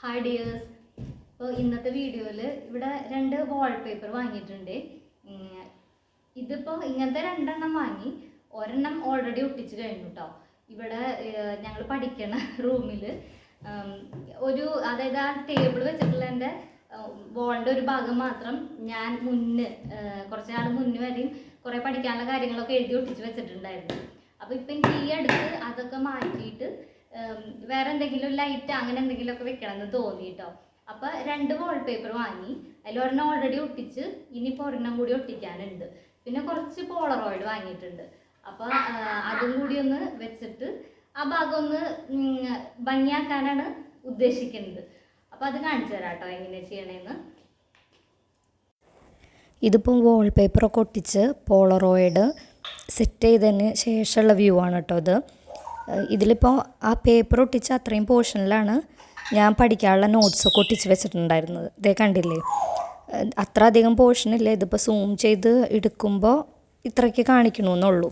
Hi dears. അപ്പോൾ ഇന്നത്തെ വീഡിയോയിൽ ഇവിടെ രണ്ട് വാൾപേപ്പർ വാങ്ങിയിട്ടുണ്ട്. ഇതിപ്പോൾ ഇങ്ങനത്തെ രണ്ടെണ്ണം വാങ്ങി, ഒരെണ്ണം ഓൾറെഡി ഒട്ടിച്ച് കഴിഞ്ഞു കേട്ടോ. ഇവിടെ ഞങ്ങൾ പഠിക്കണ റൂമിൽ അതായത് ആ ടേബിൾ വെച്ചിട്ടുള്ളതിൻ്റെ വോളിൻ്റെ ഒരു ഭാഗം മാത്രം ഞാൻ കുറച്ച് നാൾ മുന്നേ വരെയും കുറേ പഠിക്കാനുള്ള കാര്യങ്ങളൊക്കെ എഴുതി ഒട്ടിച്ച് വെച്ചിട്ടുണ്ടായിരുന്നു. അപ്പോൾ ഇപ്പം എനിക്ക് ഈ അടുത്ത് അതൊക്കെ മാറ്റിയിട്ട് വേറെ എന്തെങ്കിലും ലൈറ്റ് അങ്ങനെ എന്തെങ്കിലുമൊക്കെ വെക്കണമെന്ന് തോന്നി കേട്ടോ. അപ്പോൾ രണ്ട് വാൾപേപ്പർ വാങ്ങി, അതിലൊരെണ്ണം ഓൾറെഡി ഒട്ടിച്ച് ഇനിയിപ്പോൾ ഒരെണ്ണം കൂടി ഒട്ടിക്കാനുണ്ട്. പിന്നെ കുറച്ച് പോളറോയിഡ് വാങ്ങിയിട്ടുണ്ട്. അപ്പോൾ അതും കൂടി ഒന്ന് വെച്ചിട്ട് ആ ഭാഗം ഒന്ന് ഭംഗിയാക്കാനാണ് ഉദ്ദേശിക്കുന്നത്. അപ്പോൾ അത് കാണിച്ചു തരാം കേട്ടോ എങ്ങനെയാണ് ചെയ്യണേന്ന്. ഇതിപ്പം വാൾപേപ്പറൊക്കെ ഒട്ടിച്ച് പോളറോയിഡ് സെറ്റ് ചെയ്തതിന് ശേഷമുള്ള വ്യൂ ആണ് കേട്ടോ ഇത്. ഇതിലിപ്പോൾ ആ പേപ്പർ ഒട്ടിച്ച് അത്രയും പോർഷനിലാണ് ഞാൻ പഠിക്കാനുള്ള നോട്ട്സൊക്കെ ഒട്ടിച്ച് വെച്ചിട്ടുണ്ടായിരുന്നത്. ഇതേ കണ്ടില്ലേ, അത്ര അധികം പോർഷനില്ല. ഇതിപ്പോൾ സൂം ചെയ്ത് എടുക്കുമ്പോൾ ഇത്രയ്ക്ക് കാണിക്കണമെന്നുള്ളൂ.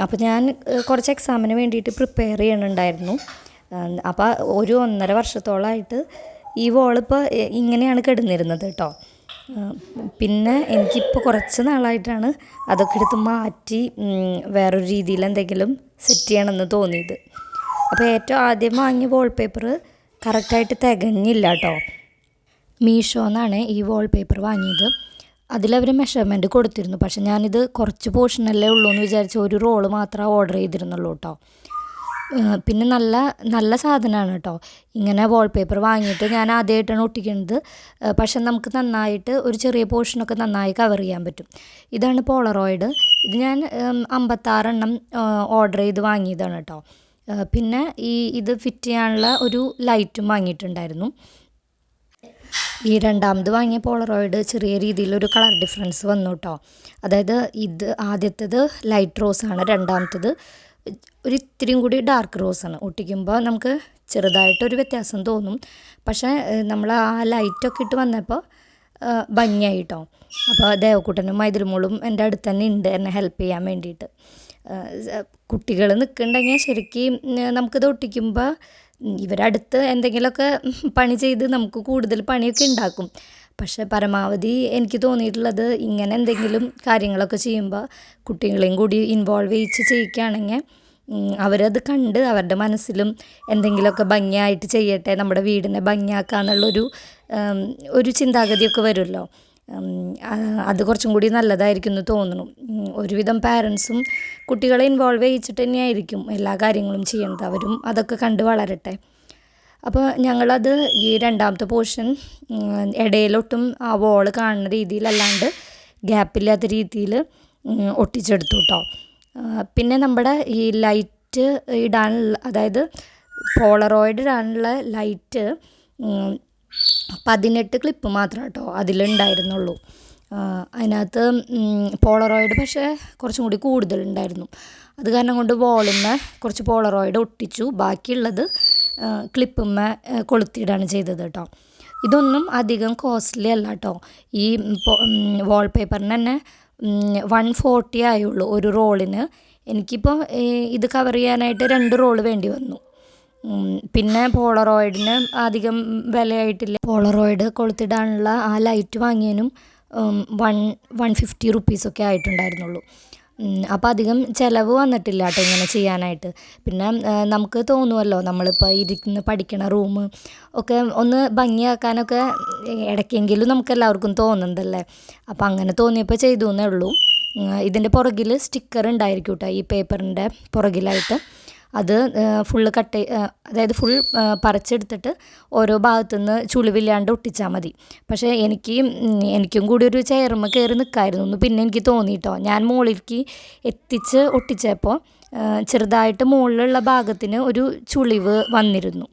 അപ്പോൾ ഞാൻ കുറച്ച് എക്സാമിന് വേണ്ടിയിട്ട് പ്രിപ്പയർ ചെയ്യണുണ്ടായിരുന്നു. അപ്പോൾ 1.5 വർഷത്തോളമായിട്ട് ഈ വോളിപ്പോൾ ഇങ്ങനെയാണ് കിടന്നിരുന്നത് കേട്ടോ. പിന്നെ എനിക്കിപ്പോൾ കുറച്ച് നാളായിട്ടാണ് അതൊക്കെ എടുത്ത് മാറ്റി വേറൊരു രീതിയിൽ എന്തെങ്കിലും സെറ്റ് ചെയ്യണമെന്ന് തോന്നിയത്. അപ്പോൾ ഏറ്റവും ആദ്യം വാങ്ങിയ വാൾപേപ്പർ കറക്റ്റായിട്ട് തികഞ്ഞില്ല കേട്ടോ. മീഷോന്നാണ് ഈ വാൾപേപ്പർ വാങ്ങിയത്. അതിലവർ മെഷർമെൻറ്റ് കൊടുത്തിരുന്നു. പക്ഷെ ഞാനിത് കുറച്ച് പോർഷനല്ലേ ഉള്ളൂ എന്ന് വിചാരിച്ച് ഒരു റോള് മാത്രമേ ഓർഡർ ചെയ്തിരുന്നുള്ളൂ കേട്ടോ. പിന്നെ നല്ല സാധനമാണ് കേട്ടോ. ഇങ്ങനെ വാൾപേപ്പർ വാങ്ങിയിട്ട് ഞാൻ ആദ്യമായിട്ടാണ് ഒട്ടിക്കുന്നത്. പക്ഷെ നമുക്ക് നന്നായിട്ട് ഒരു ചെറിയ പോർഷനൊക്കെ നന്നായി കവർ ചെയ്യാൻ പറ്റും. ഇതാണ് പോളറോയിഡ്. ഇത് ഞാൻ 56 എണ്ണം ഓർഡർ ചെയ്ത് വാങ്ങിയതാണ് കേട്ടോ. പിന്നെ ഇത് ഫിറ്റ് ചെയ്യാനുള്ള ഒരു ലൈറ്റും വാങ്ങിയിട്ടുണ്ടായിരുന്നു. ഈ രണ്ടാമത് വാങ്ങിയ പോളറോയിഡ് ചെറിയ രീതിയിലൊരു കളർ ഡിഫറൻസ് വന്നു കേട്ടോ. അതായത് ഇത് ആദ്യത്തേത് ലൈറ്റ് റോസാണ്, രണ്ടാമത്തേത് ഇത്തിരിയും കൂടി ഡാർക്ക് റോസാണ്. ഒട്ടിക്കുമ്പോൾ നമുക്ക് ചെറുതായിട്ടൊരു വ്യത്യാസം തോന്നും. പക്ഷേ നമ്മൾ ആ ലൈറ്റൊക്കെ ഇട്ട് വന്നപ്പോൾ ഭംഗിയായി കേട്ടോ. അപ്പോൾ ദേവക്കുട്ടനും മൈതിൽമോളും എൻ്റെ അടുത്ത് തന്നെ ഉണ്ട് എന്നെ ഹെൽപ്പ് ചെയ്യാൻ വേണ്ടിയിട്ട്. കുട്ടികൾ നിൽക്കുന്നുണ്ടെങ്കിൽ ശരിക്കും നമുക്കിത് ഒട്ടിക്കുമ്പോൾ ഇവരടുത്ത് എന്തെങ്കിലുമൊക്കെ പണി ചെയ്ത് നമുക്ക് കൂടുതൽ പണിയൊക്കെ ഉണ്ടാക്കും. പക്ഷേ പരമാവധി എനിക്ക് തോന്നിയിട്ടുള്ളത് ഇങ്ങനെ എന്തെങ്കിലും കാര്യങ്ങളൊക്കെ ചെയ്യുമ്പോൾ കുട്ടികളെയും കൂടി ഇൻവോൾവ് ചെയ്യിക്കുകയാണെങ്കിൽ അവരത് കണ്ട് അവരുടെ മനസ്സിലും എന്തെങ്കിലുമൊക്കെ ഭംഗിയായിട്ട് ചെയ്യട്ടെ, നമ്മുടെ വീടിനെ ഭംഗിയാക്കുക എന്നുള്ളൊരു ചിന്താഗതിയൊക്കെ വരുമല്ലോ. അത് കുറച്ചും കൂടി നല്ലതായിരിക്കും എന്ന് തോന്നുന്നു. ഒരുവിധം പാരൻസും കുട്ടികളെ ഇൻവോൾവ് ചെയ്യിച്ചിട്ട് തന്നെയായിരിക്കും എല്ലാ കാര്യങ്ങളും ചെയ്യേണ്ടത്. അവരും അതൊക്കെ കണ്ട് വളരട്ടെ. അപ്പോൾ ഞങ്ങളത് ഈ രണ്ടാമത്തെ പോർഷൻ ഇടയിലൊട്ടും ആ വോള് കാണുന്ന രീതിയിലല്ലാണ്ട് ഗ്യാപ്പില്ലാത്ത രീതിയിൽ ഒട്ടിച്ചെടുത്തു കേട്ടോ. പിന്നെ നമ്മുടെ ഈ ലൈറ്റ് ഇടാനുള്ള, അതായത് പോളറോയിഡ് ഇടാനുള്ള ലൈറ്റ് 18 ക്ലിപ്പ് മാത്രം കേട്ടോ അതിലുണ്ടായിരുന്നുള്ളൂ. അതിനകത്ത് പോളറോയിഡ് പക്ഷേ കുറച്ചും കൂടി കൂടുതലുണ്ടായിരുന്നു. അത് കാരണം കൊണ്ട് വോളിന്മേ കുറച്ച് പോളറോയിഡ് ഒട്ടിച്ചു, ബാക്കിയുള്ളത് ക്ലിപ്പുമ്മേ കൊളുത്തിയിടാണ് ചെയ്തത് കേട്ടോ. ഇതൊന്നും അധികം കോസ്റ്റ്ലി അല്ല കേട്ടോ. ഈ വാൾപേപ്പറിന് തന്നെ 140 ആയുള്ളൂ ഒരു റോളിന്. എനിക്കിപ്പോൾ ഇത് കവർ ചെയ്യാനായിട്ട് 2 റോള് വേണ്ടി വന്നു. പിന്നെ പോളറോയിഡിന് അധികം വിലയായിട്ടില്ല. പോളറോയിഡ് കൊളുത്തിടാനുള്ള ആ ലൈറ്റ് വാങ്ങിയതിനും 150 റുപ്പീസൊക്കെ ആയിട്ടുണ്ടായിരുന്നുള്ളൂ. അപ്പോൾ അധികം ചിലവ് വന്നിട്ടില്ല കേട്ടോ ഇങ്ങനെ ചെയ്യാനായിട്ട്. പിന്നെ നമുക്ക് തോന്നുമല്ലോ, നമ്മളിപ്പോൾ ഇരിക്കുന്ന പഠിക്കണ റൂം ഒക്കെ ഒന്ന് ഭംഗിയാക്കാനൊക്കെ ഇടയ്ക്കെങ്കിലും നമുക്ക് എല്ലാവർക്കും തോന്നുന്നതല്ലേ. അപ്പോൾ അങ്ങനെ തോന്നിയപ്പോൾ ചെയ്തു എന്നേ ഉള്ളൂ. ഇതിൻ്റെ പുറകിൽ സ്റ്റിക്കർ ഉണ്ടായിരിക്കും കേട്ടോ, ഈ പേപ്പറിൻ്റെ പുറകിലായിട്ട്. അത് ഫുള്ള് അതായത് ഫുൾ പറിച്ചെടുത്തിട്ട് ഓരോ ഭാഗത്തുനിന്ന് ചുളിവില്ലാണ്ട് ഒട്ടിച്ചാൽ മതി. പക്ഷേ എനിക്കും കൂടി ഒരു ചെയർമ്മ കയറി നിൽക്കായിരുന്നു പിന്നെ എനിക്ക് തോന്നിയിട്ടോ. ഞാൻ മുകളിലേക്ക് എത്തിച്ച് ഒട്ടിച്ചപ്പോൾ ചെറുതായിട്ട് മുകളിലുള്ള ഭാഗത്തിന് ഒരു ചുളിവ് വന്നിരുന്നു.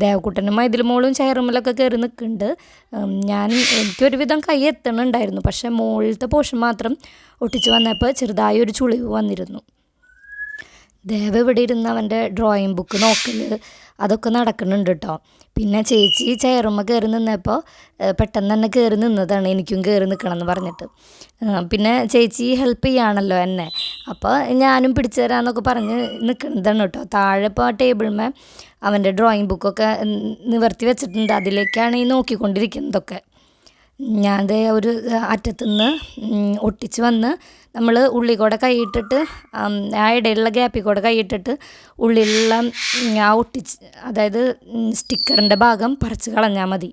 ദേവക്കുട്ടനും മൈതിൽമോളും ചെയർമ്മലൊക്കെ കയറി നിൽക്കുന്നുണ്ട്. എനിക്കൊരുവിധം കൈ എത്തണുണ്ടായിരുന്നു. പക്ഷേ മുകളിലത്തെ പോർഷൻ മാത്രം ഒട്ടിച്ച് വന്നപ്പോൾ ചെറുതായൊരു ചുളിവ് വന്നിരുന്നു. ദേവ ഇവിടെ ഇരുന്ന് അവൻ്റെ ഡ്രോയിങ് ബുക്ക് നോക്കൽ അതൊക്കെ നടക്കുന്നുണ്ട് കേട്ടോ. പിന്നെ ചേച്ചി ചെയറുമ്മ കയറി നിന്നപ്പോൾ പെട്ടെന്ന് തന്നെ കയറി നിന്നതാണ് എനിക്കും കയറി നിൽക്കണം എന്ന് പറഞ്ഞിട്ട്. പിന്നെ ചേച്ചി ഹെൽപ്പ് ചെയ്യുകയാണല്ലോ എന്നെ. അപ്പോൾ ഞാനും പിടിച്ചു തരാമെന്നൊക്കെ പറഞ്ഞ് നിൽക്കുന്നതാണ് കേട്ടോ. താഴെ ഇപ്പോൾ ടേബിളിന്മേൽ അവൻ്റെ ഡ്രോയിങ് ബുക്കൊക്കെ നിവർത്തി വെച്ചിട്ടുണ്ട്. അതിലേക്കാണ് ഈ നോക്കിക്കൊണ്ടിരിക്കുന്നതൊക്കെ. ഞാൻ ദേ ഒരു അറ്റത്തുനിന്ന് ഒട്ടിച്ച് വന്ന് നമ്മൾ ഉള്ളിൽ കൂടെ കൈയിട്ടിട്ട് ആ ഇടയിലുള്ള ഗ്യാപ്പിൽ കൂടെ കൈയിട്ടിട്ട് ഉള്ളിലുള്ള ആ ഒട്ടിച്ച്, അതായത് സ്റ്റിക്കറിൻ്റെ ഭാഗം പറിച്ച് കളഞ്ഞാൽ മതി.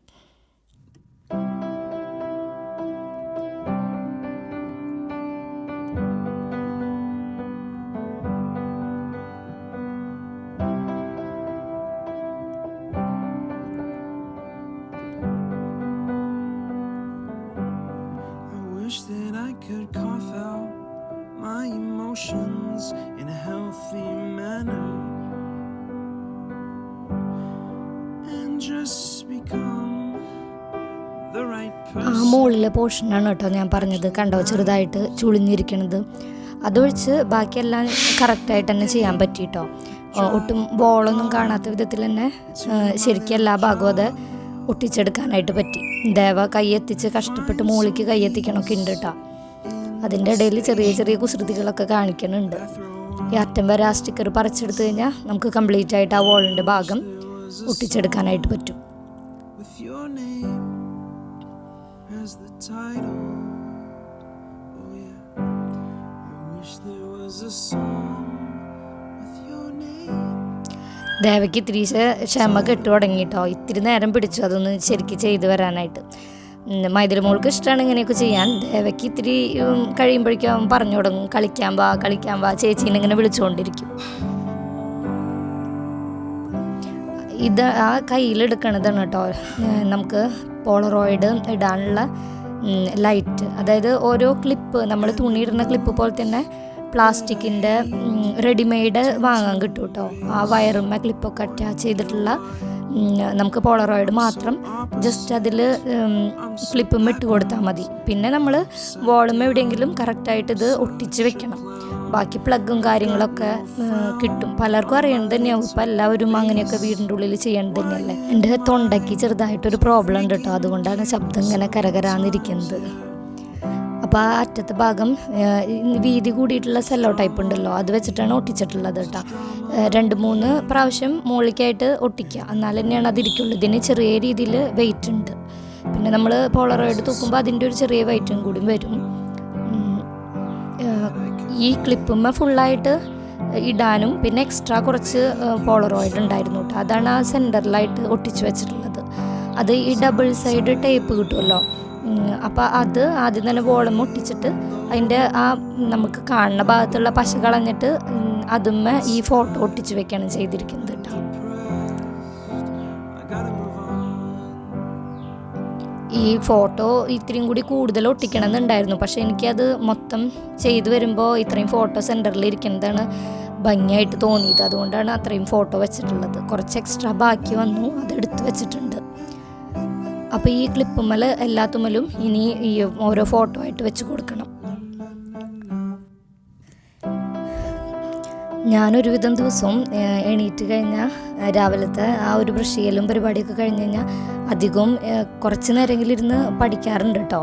That I could cough out my emotions in a healthy manner and just become the right person. ആ മുകളിലെ പോർഷനാണ് കേട്ടോ ഞാൻ പറഞ്ഞത്, കണ്ടോ ചെറുതായിട്ട് ചുളിഞ്ഞിരിക്കണത്. അതൊഴിച്ച് ബാക്കിയെല്ലാം കറക്റ്റായിട്ട് തന്നെ ചെയ്യാൻ പറ്റിയിട്ടോ. ഒട്ടും ബോളൊന്നും കാണാത്ത വിധത്തിൽ തന്നെ ശരിക്കും എല്ലാ ഭാഗവും അത് ഒട്ടിച്ചെടുക്കാനായിട്ട് പറ്റി. ദേവ കൈയെത്തിച്ച് കഷ്ടപ്പെട്ട് മുകളിലേക്ക് കൈയെത്തിക്കണമൊക്കെ ഉണ്ട് കേട്ടോ. അതിൻ്റെ ഇടയിൽ ചെറിയ ചെറിയ കുസൃതികളൊക്കെ കാണിക്കുന്നുണ്ട്. ഈ അറ്റം വരെ ആ സ്റ്റിക്കർ പറിച്ചെടുത്ത് കഴിഞ്ഞാൽ നമുക്ക് കംപ്ലീറ്റ് ആയിട്ട് ആ വോളിൻ്റെ ഭാഗം ഒട്ടിച്ചെടുക്കാനായിട്ട് പറ്റും. ദേവയ്ക്ക് ഇത്തിരി ക്ഷമ കെട്ടു തുടങ്ങിയിട്ടോ. ഇത്തിരി നേരം പിടിച്ചു അതൊന്ന് ശരിക്കും ചെയ്ത് വരാനായിട്ട്. മൈദില മോൾക്ക് ഇഷ്ടമാണ് ഇങ്ങനെയൊക്കെ ചെയ്യാൻ. ദേവയ്ക്ക് ഇത്തിരി കഴിയുമ്പോഴേക്കും പറഞ്ഞു തുടങ്ങും, കളിക്കാൻ വാ ചേച്ചീനെ ഇങ്ങനെ വിളിച്ചുകൊണ്ടിരിക്കും. ഇത് ആ കയ്യിലെടുക്കണതാണ് കേട്ടോ നമുക്ക് പോളറോയിഡ് ഇടാനുള്ള ലൈറ്റ്. അതായത് ഓരോ ക്ലിപ്പ്, നമ്മൾ തുണിയിടുന്ന ക്ലിപ്പ് പോലെ തന്നെ പ്ലാസ്റ്റിക്കിൻ്റെ റെഡിമെയ്ഡ് വാങ്ങാൻ കിട്ടും കേട്ടോ. ആ വയറുമ്മ ക്ലിപ്പൊക്കെ അറ്റാച്ച് ചെയ്തിട്ടുള്ള നമുക്ക് പോളറോയിഡ് മാത്രം ജസ്റ്റ് അതിൽ ക്ലിപ്പും ഇട്ട് കൊടുത്താൽ മതി. പിന്നെ നമ്മൾ വോളും എവിടെയെങ്കിലും കറക്റ്റായിട്ട് ഇത് ഒട്ടിച്ച് വെക്കണം. ബാക്കി പ്ലഗും കാര്യങ്ങളൊക്കെ കിട്ടും. പലർക്കും അറിയണത് തന്നെയാവും. ഇപ്പം എല്ലാവരും അങ്ങനെയൊക്കെ വീടിൻ്റെ ഉള്ളിൽ ചെയ്യേണ്ടത് തന്നെയല്ലേ. എൻ്റെ തൊണ്ടയ്ക്ക് ചെറുതായിട്ടൊരു പ്രോബ്ലം ഉണ്ട് കേട്ടോ. അതുകൊണ്ടാണ് ശബ്ദം ഇങ്ങനെ കരകരാന്നിരിക്കുന്നത്. അപ്പോൾ ആ അറ്റത്തെ ഭാഗം വീതി കൂടിയിട്ടുള്ള സെല്ലോ ടൈപ്പ് ഉണ്ടല്ലോ, അത് വെച്ചിട്ടാണ് ഒട്ടിച്ചിട്ടുള്ളത് കേട്ടോ. 2-3 പ്രാവശ്യം മുകളിലേക്കായിട്ട് ഒട്ടിക്കുക, എന്നാൽ തന്നെയാണ് അതിരിക്കുള്ളൂ. ഇതിന് ചെറിയ രീതിയിൽ വെയിറ്റ് ഉണ്ട്. പിന്നെ നമ്മൾ പോളറോയിഡ് തൂക്കുമ്പോൾ അതിൻ്റെ ഒരു ചെറിയ വെയിറ്റും കൂടി വരും. ഈ ക്ലിപ്പുമ്മ ഫുള്ളായിട്ട് ഇടാനും പിന്നെ എക്സ്ട്രാ കുറച്ച് പോളറോയിഡ് ഉണ്ടായിരുന്നു കേട്ടോ. അതാണ് ആ സെൻറ്ററിലായിട്ട് ഒട്ടിച്ച് വെച്ചിട്ടുള്ളത്. അത് ഈ ഡബിൾ സൈഡ് ടേപ്പ് കിട്ടുമല്ലോ, അപ്പോൾ അത് ആദ്യം തന്നെ വോളം ഒട്ടിച്ചിട്ട് അതിൻ്റെ ആ നമുക്ക് കാണുന്ന ഭാഗത്തുള്ള പശ കളഞ്ഞിട്ട് അതുമ്മ ഈ ഫോട്ടോ ഒട്ടിച്ച് വെക്കുകയാണ് ചെയ്തിരിക്കുന്നത് കേട്ടോ. ഈ ഫോട്ടോ ഇത്രയും കൂടി കൂടുതൽ ഒട്ടിക്കണം എന്നുണ്ടായിരുന്നു. പക്ഷേ എനിക്കത് മൊത്തം ചെയ്തു വരുമ്പോൾ ഇത്രയും ഫോട്ടോ സെൻറ്ററിൽ ഇരിക്കുന്നതാണ് ഭംഗിയായിട്ട് തോന്നിയത്. അതുകൊണ്ടാണ് അത്രയും ഫോട്ടോ വെച്ചിട്ടുള്ളത്. കുറച്ച് എക്സ്ട്രാ ബാക്കി വന്നു, അതെടുത്ത് വെച്ചിട്ടുണ്ട്. അപ്പോൾ ഈ ക്ലിപ്പുമ്മൽ എല്ലാത്തുമ്മലും ഇനി ഈ ഓരോ ഫോട്ടോ ആയിട്ട് വെച്ച് കൊടുക്കണം. ഞാനൊരുവിധം ദിവസവും എണീറ്റ് കഴിഞ്ഞാൽ രാവിലത്തെ ആ ഒരു ബ്രഷ് ചെയ്യലും പരിപാടിയൊക്കെ കഴിഞ്ഞ് കഴിഞ്ഞാൽ അധികവും കുറച്ച് നേരമെങ്കിലും ഇരുന്ന് പഠിക്കാറുണ്ട് കേട്ടോ.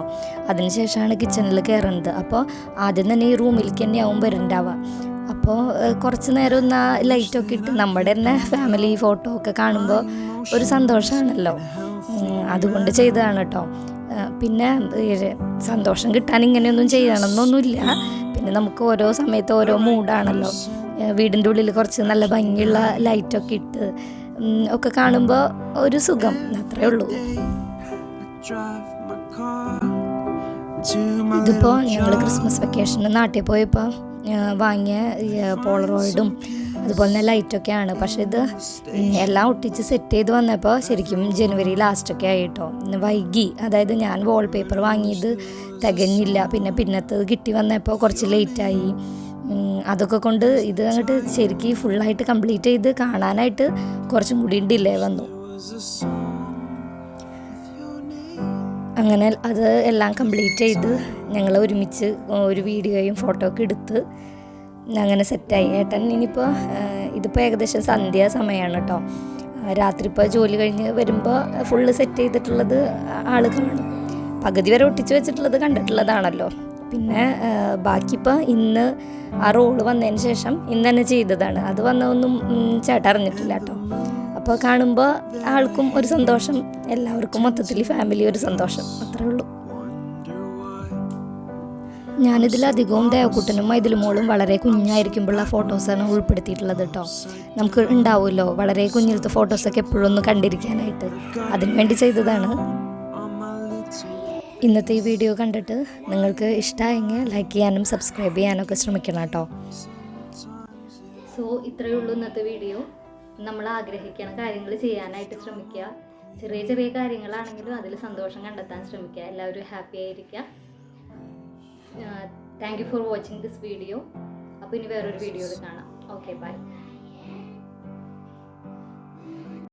അതിനുശേഷമാണ് കിച്ചണിൽ കയറുന്നത്. അപ്പോൾ ആദ്യം തന്നെ ഈ റൂമിലേക്ക് തന്നെയാവും വരുന്നുണ്ടാവുക. അപ്പോൾ കുറച്ച് നേരം ഒന്ന് ആ ലൈറ്റൊക്കെ ഇട്ട് നമ്മുടെ തന്നെ ഫാമിലി ഫോട്ടോ ഒക്കെ കാണുമ്പോൾ ഒരു സന്തോഷമാണല്ലോ. അതുകൊണ്ട് ചെയ്തതാണ് കേട്ടോ. പിന്നെ സന്തോഷം കിട്ടാൻ ഇങ്ങനെയൊന്നും ചെയ്യണമെന്നൊന്നുമില്ല. പിന്നെ നമുക്ക് ഓരോ സമയത്ത് ഓരോ മൂഡാണല്ലോ. വീടിൻ്റെ ഉള്ളിൽ കുറച്ച് നല്ല ഭംഗിയുള്ള ലൈറ്റൊക്കെ ഇട്ട് ഒക്കെ കാണുമ്പോൾ ഒരു സുഖം, അത്രേ ഉള്ളൂ. ഇതിപ്പോൾ ഞങ്ങൾ ക്രിസ്മസ് വെക്കേഷന് നാട്ടിൽ പോയപ്പോൾ വാങ്ങിയ പോളറോയിഡും അതുപോലെ തന്നെ ലൈറ്റൊക്കെയാണ്. പക്ഷേ ഇത് എല്ലാം ഒട്ടിച്ച് സെറ്റ് ചെയ്ത് വന്നപ്പോൾ ശരിക്കും ജനുവരി ലാസ്റ്റൊക്കെ ആയിട്ടോ. വൈകി, അതായത് ഞാൻ വാൾപേപ്പർ വാങ്ങിയത് തികഞ്ഞില്ല. പിന്നത്തത് കിട്ടി വന്നപ്പോൾ കുറച്ച് ലേറ്റായി. അതൊക്കെ കൊണ്ട് ഇത് അങ്ങോട്ട് ശരിക്കും ഫുള്ളായിട്ട് കംപ്ലീറ്റ് ചെയ്ത് കാണാനായിട്ട് കുറച്ചും കൂടി ഡിലേ വന്നു. അങ്ങനെ അത് എല്ലാം കംപ്ലീറ്റ് ചെയ്ത് ഞങ്ങൾ ഒരുമിച്ച് ഒരു വീഡിയോയും ഫോട്ടോ ഒക്കെ എടുത്ത് അങ്ങനെ സെറ്റായി. ഏട്ടൻ ഇനിയിപ്പോൾ ഇതിപ്പോൾ ഏകദേശം സന്ധ്യ സമയമാണ് കേട്ടോ. രാത്രി ഇപ്പോൾ ജോലി കഴിഞ്ഞ് വരുമ്പോൾ ഫുള്ള് സെറ്റ് ചെയ്തിട്ടുള്ളത് ആൾ കാണും. പകുതി വരെ ഒട്ടിച്ച് വെച്ചിട്ടുള്ളത് കണ്ടിട്ടുള്ളതാണല്ലോ. പിന്നെ ബാക്കിയിപ്പോൾ ഇന്ന് ആ റോള് വന്നതിന് ശേഷം ഇന്ന് തന്നെ ചെയ്തതാണ്. അത് വന്നതൊന്നും ചേട്ടൻ അറിഞ്ഞിട്ടില്ല കേട്ടോ. അപ്പോൾ കാണുമ്പോൾ ആൾക്കും ഒരു സന്തോഷം, എല്ലാവർക്കും മൊത്തത്തിൽ ഫാമിലി ഒരു സന്തോഷം, അത്രേ ഉള്ളൂ. ഞാനിതിലധികവും ദേവക്കുട്ടനും മൈഥിലിമോളും വളരെ കുഞ്ഞായിരിക്കുമ്പോഴുള്ള ഫോട്ടോസാണ് ഉൾപ്പെടുത്തിയിട്ടുള്ളത് കേട്ടോ. നമുക്ക് ഉണ്ടാവുമല്ലോ വളരെ കുഞ്ഞിലത്തെ ഫോട്ടോസൊക്കെ എപ്പോഴും ഒന്ന് കണ്ടിരിക്കാനായിട്ട്, അതിനു വേണ്ടി ചെയ്തതാണ്. ഇന്നത്തെ ഈ വീഡിയോ കണ്ടിട്ട് നിങ്ങൾക്ക് ഇഷ്ടമായെങ്കിൽ ലൈക്ക് ചെയ്യാനും സബ്സ്ക്രൈബ് ചെയ്യാനൊക്കെ ശ്രമിക്കണം കേട്ടോ. സോ ഇത്രയേ ഉള്ളൂ ഇന്നത്തെ വീഡിയോ. നമ്മൾ ആഗ്രഹിക്കുന്ന കാര്യങ്ങൾ ചെയ്യാനായിട്ട് ശ്രമിക്കുക. ചെറിയ ചെറിയ കാര്യങ്ങളാണെങ്കിലും അതിൽ സന്തോഷം കണ്ടെത്താൻ ശ്രമിക്കുക. എല്ലാവരും ഹാപ്പി ആയിരിക്കുക. Thank you for watching this video. അപ്പോൾ ഇനി വേറൊരു വീഡിയോയിൽ കാണാം. Okay, by.